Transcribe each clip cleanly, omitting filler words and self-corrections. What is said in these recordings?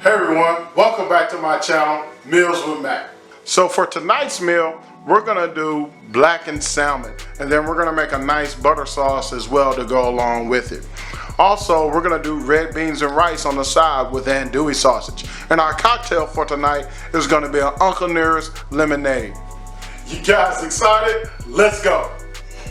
Hey everyone, welcome back to my channel, Meals with Mac. So for tonight's meal, we're gonna do blackened salmon, and then we're gonna make a nice butter sauce as well to go along with it. Also, we're gonna do red beans and rice on the side with andouille sausage. And our cocktail for tonight is gonna be an Uncle Nearest lemonade. You guys excited? Let's go.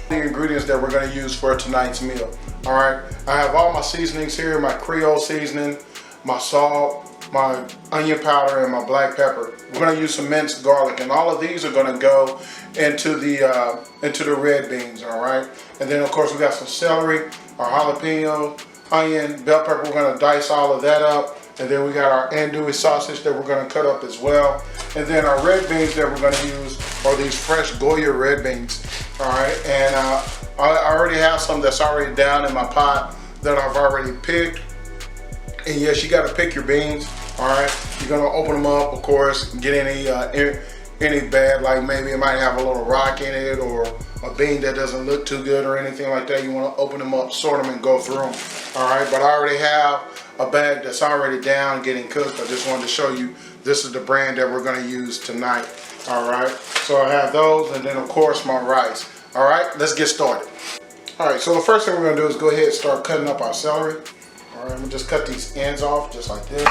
The ingredients that we're gonna use for tonight's meal. All right, I have all my seasonings here, my Creole seasoning, my salt, my onion powder, and my black pepper. We're gonna use some minced garlic, and all of these are gonna go into the red beans, all right? And then of course we got some celery, our jalapeno, onion, bell pepper. We're gonna dice all of that up. And then we got our andouille sausage that we're gonna cut up as well. And then our red beans that we're gonna use are these fresh Goya red beans, all right? And I already have some that's already down in my pot that I've already picked. And yes, you gotta pick your beans, all right? You're gonna open them up, of course, get any bad, like maybe it might have a little rock in it or a bean that doesn't look too good or anything like that. You wanna open them up, sort them, and go through them, all right? But I already have a bag that's already down getting cooked. I just wanted to show you this is the brand that we're gonna use tonight, all right? So I have those, and then of course my rice. All right, let's get started. All right, so the first thing we're gonna do is go ahead and start cutting up our celery. All right, I'm gonna just cut these ends off just like this.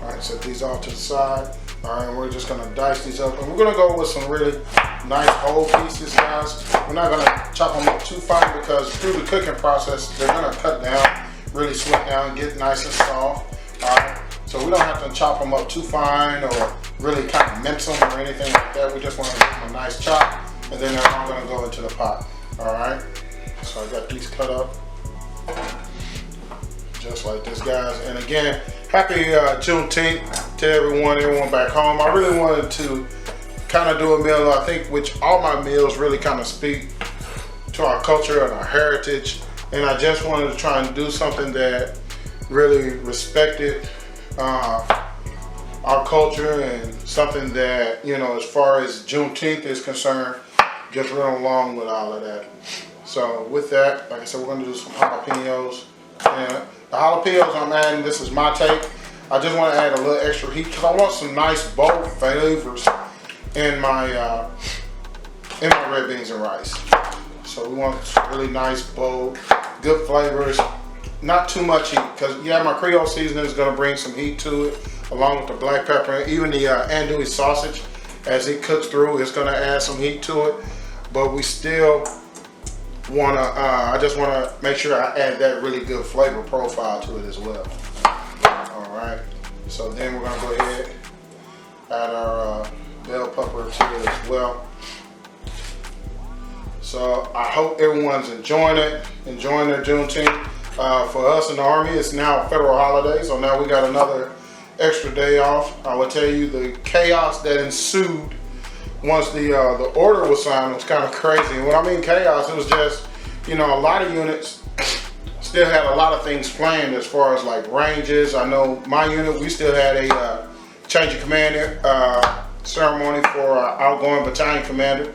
All right, set these off to the side. All right, and we're just gonna dice these up. And we're gonna go with some really nice whole pieces, guys. We're not gonna chop them up too fine because through the cooking process, they're gonna cut down, really sweat down, get nice and soft. All right, so we don't have to chop them up too fine or really kind of mince them or anything like that. We just wanna give them a nice chop, and then they're all gonna go into the pot. All right, so I got these cut up. Just like this, guys. And again, happy Juneteenth to everyone back home. I really wanted to kind of do a meal, I think, which all my meals really kind of speak to our culture and our heritage. And I just wanted to try and do something that really respected our culture and something that, you know, as far as Juneteenth is concerned, just run along with all of that. So with that, like I said, we're going to do some jalapenos. And the jalapenos I'm adding, this is my take. I just want to add a little extra heat because I want some nice bold flavors in my red beans and rice. So we want some really nice, bold, good flavors. Not too much heat because my Creole seasoning is going to bring some heat to it, along with the black pepper. Even the andouille sausage, as it cooks through, it's going to add some heat to it. But we still want to, I just want to make sure I add that really good flavor profile to it as well. All right, so then we're going to go ahead add our bell pepper to it as well. So I hope everyone's enjoying their Juneteenth. For us in the Army, it's now a federal holiday, so now we got another extra day off. I will tell you the chaos that ensued once the order was signed was kind of crazy. And when I mean chaos, it was just, you know, a lot of units still had a lot of things planned as far as like ranges. I know my unit, we still had a change of commander ceremony for our outgoing battalion commander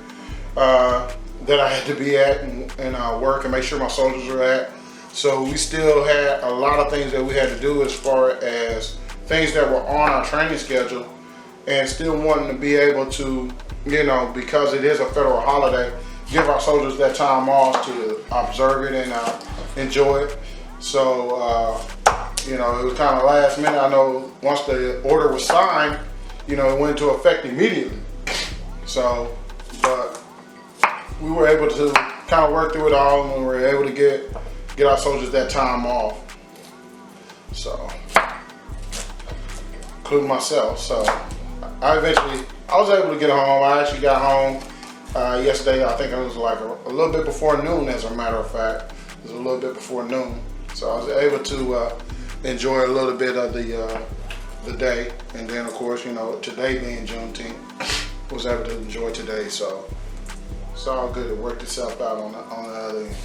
that I had to be at and work and make sure my soldiers were at. So we still had a lot of things that we had to do as far as things that were on our training schedule, and still wanting to be able to, you know, because it is a federal holiday, give our soldiers that time off to observe it and enjoy it. So, you know, it was kind of last minute. I know once the order was signed, you know, it went into effect immediately. So, but we were able to kind of work through it all, and we were able to get our soldiers that time off. So, including myself. So, I was able to get home. I actually got home yesterday. I think it was like a little bit before noon, as a matter of fact. It was a little bit before noon. So I was able to enjoy a little bit of the day. And then of course, you know, today being Juneteenth, was able to enjoy today. So it's all good. It worked itself out on the other end.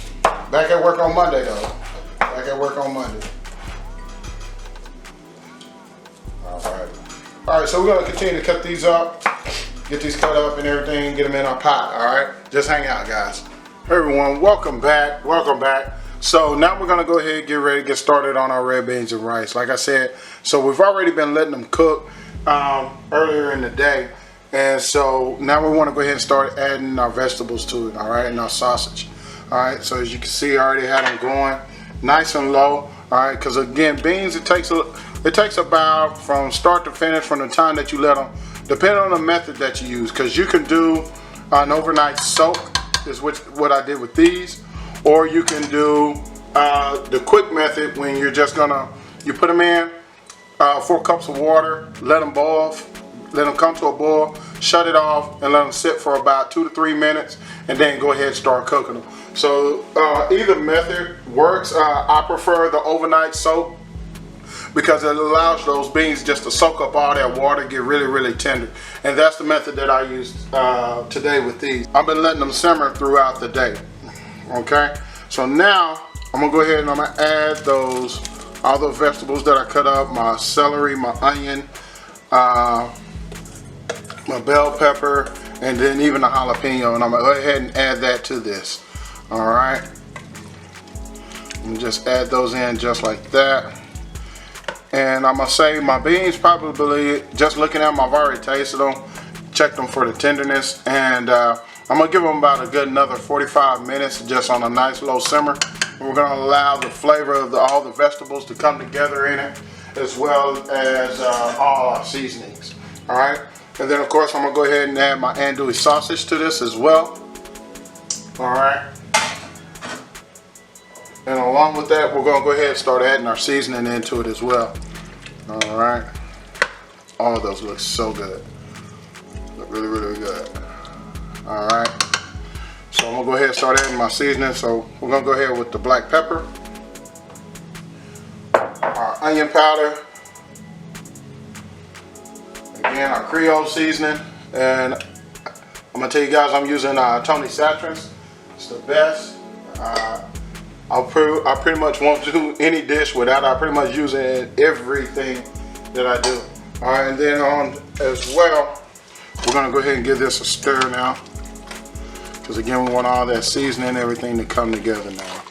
Back at work on Monday though. Back at work on Monday. All right, so we're gonna continue to cut these up, get these cut up and everything, get them in our pot, all right? Just hang out, guys. Hey everyone, welcome back, welcome back. So now we're gonna go ahead and get ready to get started on our red beans and rice. Like I said, so we've already been letting them cook earlier in the day. And so now we want to go ahead and start adding our vegetables to it, all right, and our sausage. All right, so as you can see, I already had them going nice and low, all right, because again, beans, it takes about from start to finish from the time that you let them, depending on the method that you use, because you can do an overnight soak, is what I did with these, or you can do the quick method when you're just gonna, you put them in 4 cups of water, let them boil, let them come to a boil, shut it off, and let them sit for about 2 to 3 minutes, and then go ahead and start cooking them. So either method works. I prefer the overnight soak because it allows those beans just to soak up all that water, get really, really tender. And that's the method that I used today with these. I've been letting them simmer throughout the day. Okay, so now I'm gonna go ahead and I'm gonna add all those vegetables that I cut up, my celery, my onion, my bell pepper, and then even a jalapeno, and I'm gonna go ahead and add that to this. All right, and just add those in just like that. And I'm gonna say my beans, probably just looking at them, I've already tasted them, checked them for the tenderness, and I'm gonna give them about a good another 45 minutes just on a nice low simmer. And we're gonna allow the flavor of all the vegetables to come together in it, as well as all our seasonings. All right. And then of course I'm gonna go ahead and add my andouille sausage to this as well. All right. And along with that, we're gonna go ahead and start adding our seasoning into it as well. All right. All of those look so good. Look really, really good. All right. So I'm gonna go ahead and start adding my seasoning. So we're gonna go ahead with the black pepper, our onion powder, again, our Creole seasoning, and I'm gonna tell you guys I'm using Tony Satrin's. It's the best. I pretty much won't do any dish without. I pretty much use it in everything that I do. All right, and then on as well, we're gonna go ahead and give this a stir now, because again, we want all that seasoning and everything to come together now.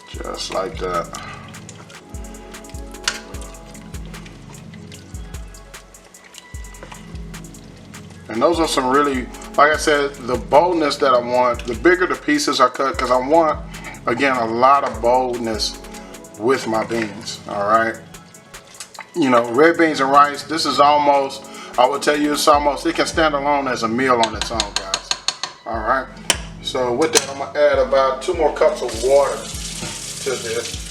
Just like that. And those are some really, like I said, the boldness that I want. The bigger the pieces are cut, because I want, again, a lot of boldness with my beans. All right. You know, red beans and rice, this is almost, I would tell you, it's almost, it can stand alone as a meal on its own, guys. All right. So with that, I'm gonna add about 2 more cups of water to this.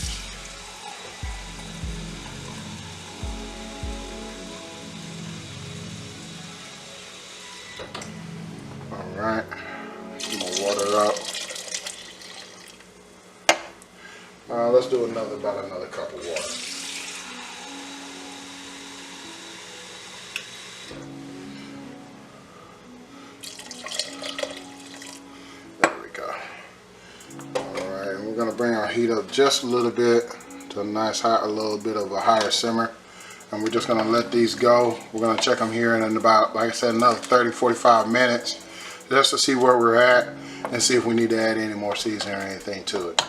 All right, I'm gonna water it up. Let's do about another cup of water. There we go. All right, and we're gonna bring our heat up just a little bit to a nice high, a little bit of a higher simmer. And we're just gonna let these go. We're gonna check them here in about, like I said, another 30-45 minutes, just to see where we're at and see if we need to add any more seasoning or anything to it.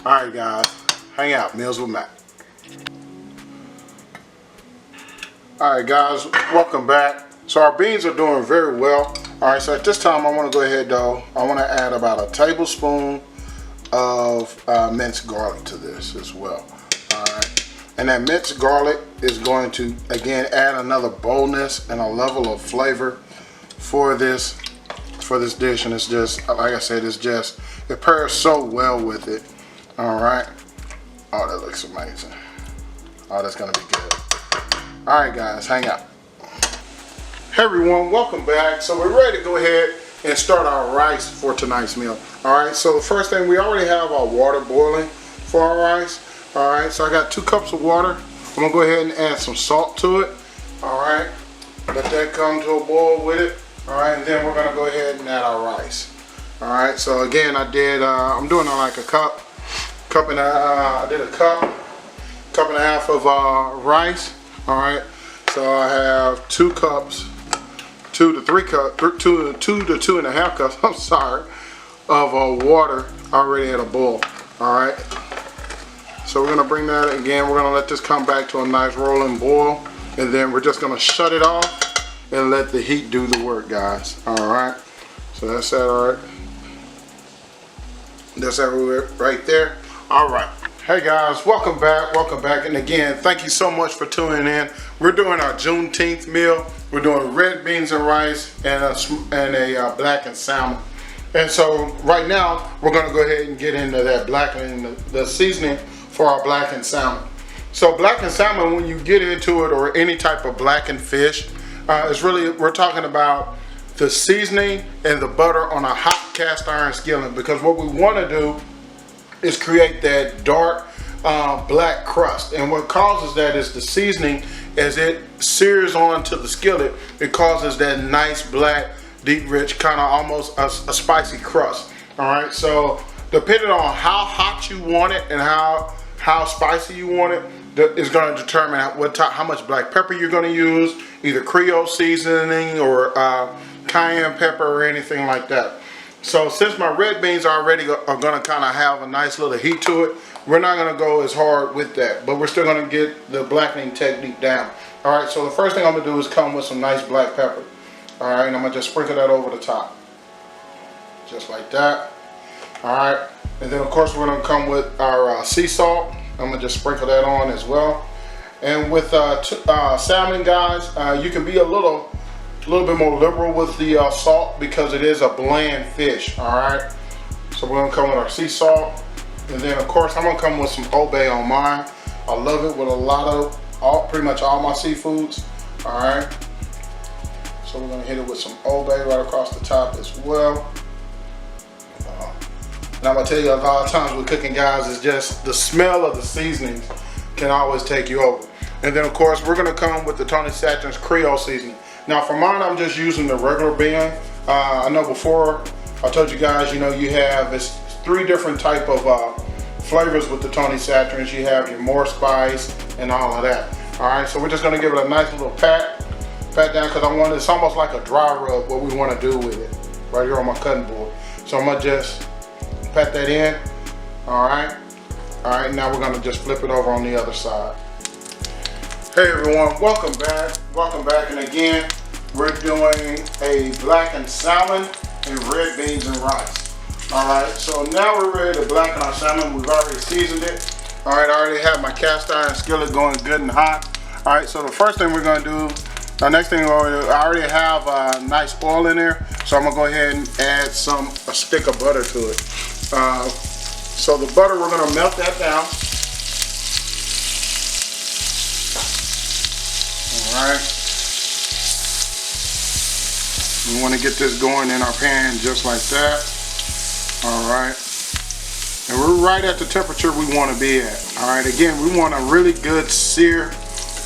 All right, guys, hang out. Meals with Matt. All right, guys, welcome back. So our beans are doing very well. All right, so at this time, I want to go ahead though. I want to add about a tablespoon of minced garlic to this as well. All right, and that minced garlic is going to again add another boldness and a level of flavor for this dish, and it's just, like I said, it pairs so well with it. All right. Oh, that looks amazing. Oh, that's gonna be good. All right, guys, hang out. Hey everyone, welcome back. So we're ready to go ahead and start our rice for tonight's meal. All right, so the first thing, we already have our water boiling for our rice. All right, so I got 2 cups of water. I'm gonna go ahead and add some salt to it. All right, let that come to a boil with it. All right, and then we're gonna go ahead and add our rice. All right, so again, I'm doing like a cup and I did a cup and a half of rice. All right, so I have 2 cups 2 to 3 cups, 2 to 2.5 cups, I'm sorry, of water already at a boil. All right. So we're gonna bring that again. We're gonna let this come back to a nice rolling boil, and then we're just gonna shut it off and let the heat do the work, guys. All right. So that's that. All right. That's everywhere right there. All right. Hey guys, welcome back, and again, thank you so much for tuning in. We're doing our Juneteenth meal. We're doing red beans and rice and a blackened salmon. And so right now, we're gonna go ahead and get into that blackening, the seasoning for our blackened salmon. So blackened salmon, when you get into it, or any type of blackened fish, it's really, we're talking about the seasoning and the butter on a hot cast iron skillet, because what we wanna do is create that dark black crust, and what causes that is the seasoning. As it sears onto the skillet, it causes that nice black, deep, rich, kind of almost a spicy crust. All right, so depending on how hot you want it and how spicy you want it, is going to determine how much black pepper you're going to use, either Creole seasoning or cayenne pepper or anything like that. So since my red beans already are going to kind of have a nice little heat to it, we're not going to go as hard with that, but we're still going to get the blackening technique down. All right, so the first thing I'm going to do is come with some nice black pepper. All right, and I'm going to just sprinkle that over the top. Just like that. All right, and then of course we're going to come with our sea salt. I'm going to just sprinkle that on as well. And with salmon, guys, you can be a little bit more liberal with the salt, because it is a bland fish. All right, so we're gonna come with our sea salt, and then of course I'm gonna come with some Old Bay on mine. I love it with a lot of pretty much all my seafoods. All right, so we're gonna hit it with some Old Bay right across the top as well. And I'm gonna tell you, a lot of times with cooking, guys, is just the smell of the seasonings can always take you over. And then of course we're gonna come with the Tony Satchin's Creole seasoning. Now for mine, I'm just using the regular bin. I know before I told you guys, you know, you have it's 3 different type of flavors with the Tony Satchins. You have your more spice and all of that. All right, so we're just gonna give it a nice little pat down, because I want it's almost like a dry rub. What we want to do with it right here on my cutting board. So I'm gonna just pat that in. All right. Now we're gonna just flip it over on the other side. Hey everyone, welcome back, and again we're doing a blackened salmon and red beans and rice. All right, so now we're ready to blacken our salmon. We've already seasoned it. All right, I already have my cast iron skillet going good and hot. All right, so the first thing we're gonna do, the next thing we're gonna do, I already have nice oil in there, so I'm gonna go ahead and add a stick of butter to it. So the butter, we're gonna melt that down. Alright, we want to get this going in our pan just like that. Alright, and we're right at the temperature we want to be at. Alright, again, we want a really good sear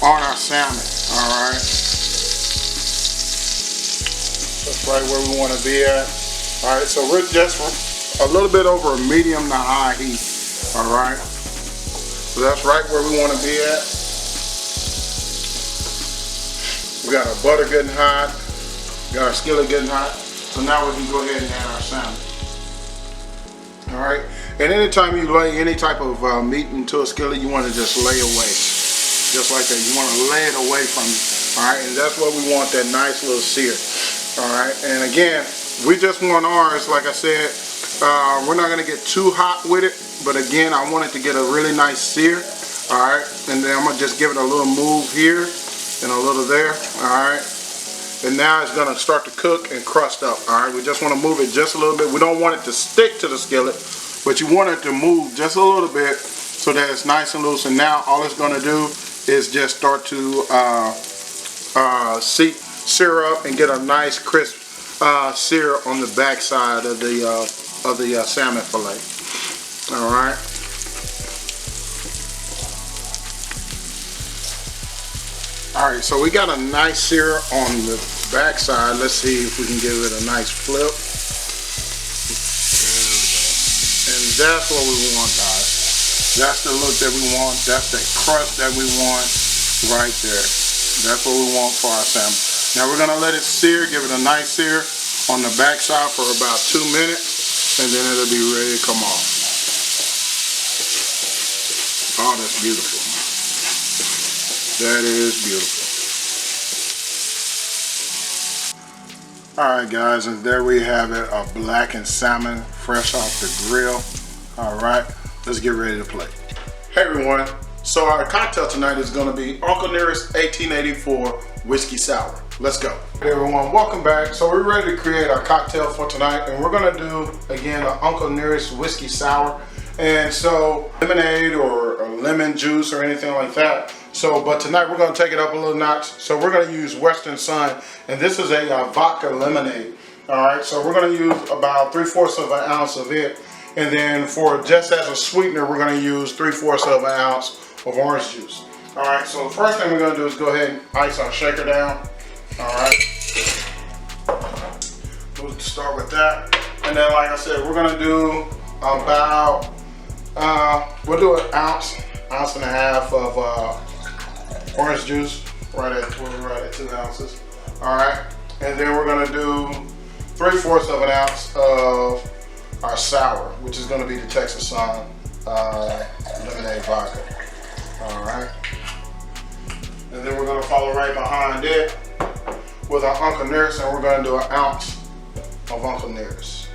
on our salmon. Alright, that's right where we want to be at. Alright, so we're just a little bit over a medium to high heat. Alright, so that's right where we want to be at. We got our butter getting hot, got our skillet getting hot, so now we can go ahead and add our salmon. All right, and anytime you lay any type of meat into a skillet, you want to just lay away, just like that. You want to lay it away from you. All right, and that's what we want, that nice little sear. All right, and again, we just want ours, like I said, we're not gonna get too hot with it, but again, I want it to get a really nice sear. All right, and then I'm gonna just give it a little move here and a little there. All right, and now it's gonna start to cook and crust up. All right, we just want to move it just a little bit. We don't want it to stick to the skillet, but you want it to move just a little bit so that it's nice and loose. And now all it's gonna do is just start to sear up and get a nice crisp sear on the back side of the salmon fillet. All right. Alright, so we got a nice sear on the back side. Let's see if we can give it a nice flip. There we go. And that's what we want, guys. That's the look that we want. That's the crust that we want right there. That's what we want for our salmon. Now we're gonna let it sear, give it a nice sear on the back side for about 2 minutes, and then it'll be ready to come off. Oh, that's beautiful. That is beautiful. Alright guys, and there we have it, a blackened salmon fresh off the grill. Alright, let's get ready to play. Hey everyone, so our cocktail tonight is going to be Uncle Nearest 1884 Whiskey Sour. Let's go. Hey everyone, welcome back. So we're ready to create our cocktail for tonight, and we're going to do, again, an Uncle Nearest Whiskey Sour. And so, lemonade or lemon juice or anything like that. So, but tonight we're going to take it up a little notch. So we're going to use Western Sun, and this is a vodka lemonade. All right, so we're going to use about 3/4 of an ounce of it. And then for just as a sweetener, we're going to use 3/4 of an ounce of orange juice. All right, so the first thing we're going to do is go ahead and ice our shaker down. All right, we'll start with that. And then, like I said, we're going to do about, we'll do an ounce and a half of orange juice, right at 2 ounces. All right, and then we're going to do 3/4 of an ounce of our sour, which is going to be the Texas Sun lemonade vodka. All right, and then we're going to follow right behind it with our Uncle Nearest, and we're going to do an ounce of Uncle Nearest.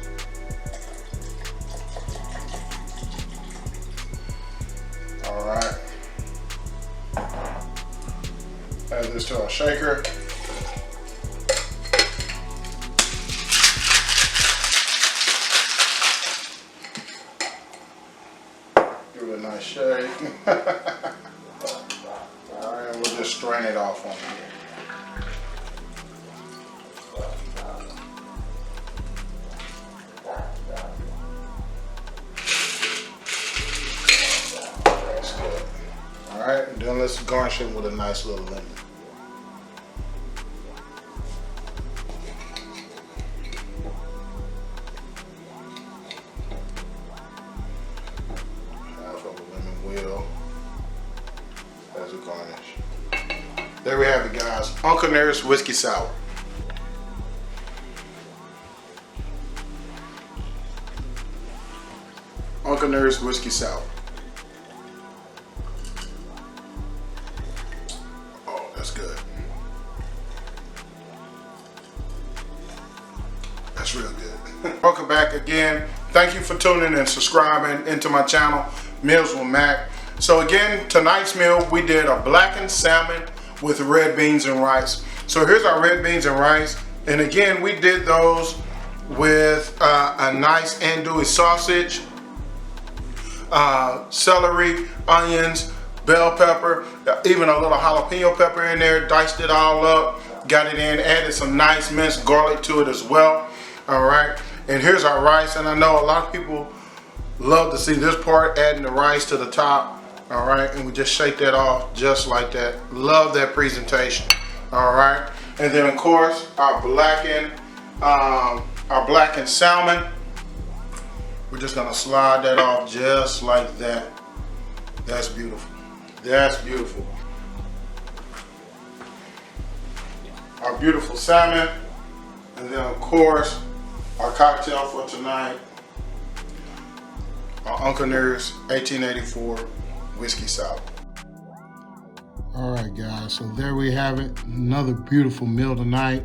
All right, add this to our shaker. Give it a nice shake. All right, we'll just strain it off on here. That's good. All right, and then let's garnish it with a nice little lemon. As a garnish. There we have it, guys. Uncle Nearest Whiskey Sour. Uncle Nearest Whiskey Sour. Oh, that's good. That's real good. Welcome back again. Thank you for tuning and subscribing into my channel, Meals with Mac. So again, tonight's meal, we did a blackened salmon with red beans and rice. So here's our red beans and rice. And again, we did those with a nice andouille sausage, celery, onions, bell pepper, even a little jalapeno pepper in there, diced it all up, got it in, added some nice minced garlic to it as well. All right, and here's our rice. And I know a lot of people love to see this part, adding the rice to the top. All right, and we just shake that off just like that. Love that presentation. All right, and then of course our blackened salmon. We're just gonna slide that off just like that. That's beautiful. That's beautiful. Our beautiful salmon, and then of course our cocktail for tonight, our Uncle Nearest 1884 Whiskey Sour. All right, guys, so there we have it. Another beautiful meal tonight.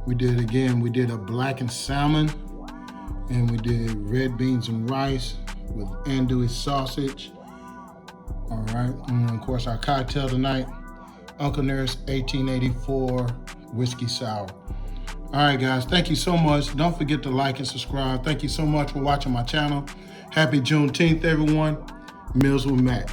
We did a blackened salmon, and we did red beans and rice with andouille sausage. All right, and of course our cocktail tonight, Uncle Nearest 1884 Whiskey Sour. All right, guys, thank you so much. Don't forget to like and subscribe. Thank you so much for watching my channel. Happy Juneteenth, everyone. Meals with Mac.